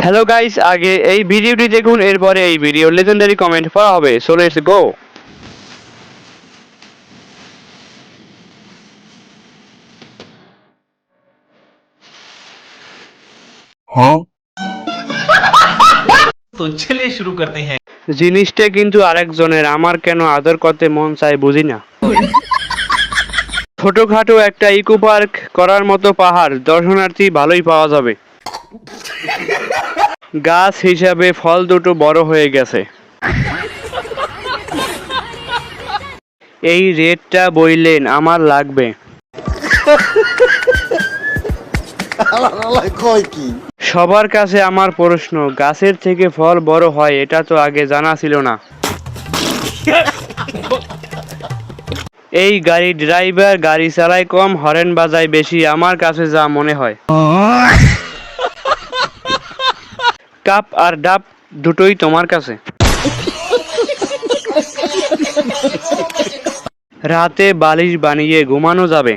Hello guys, আগে এই ভিডিওটি দেখুন, এরপরে এই ভিডিও লেজেন্ডারি কমেন্ট পড়া হবে। So let's go. तो चलिए शुरू करते हैं। জিনিসটা কিন্তু আরেকজনের, আমার কেন আদর করতে মন চায় বুঝি না। ছোটখাটো একটা ইকো পার্ক করার মতো পাহাড় দর্শনার্থী ভালোই পাওয়া যাবে। গাছ হিসাবে ফল দুটো বড় হয়ে গেছে। এই রেটটা বইলেন আমার লাগবে। সবার কাছে আমার প্রশ্ন, গাছের থেকে ফল বড় হয় এটা তো আগে জানা ছিল না। এই গাড়ির ড্রাইভার গাড়ি চালায় কম, হরেন বাজায় বেশি, আমার কাছে যা মনে হয়। কাপ আর ডাব দুটোই তোমার কাছে। রাতে বালিশ বানিয়ে ঘুমানো যাবে।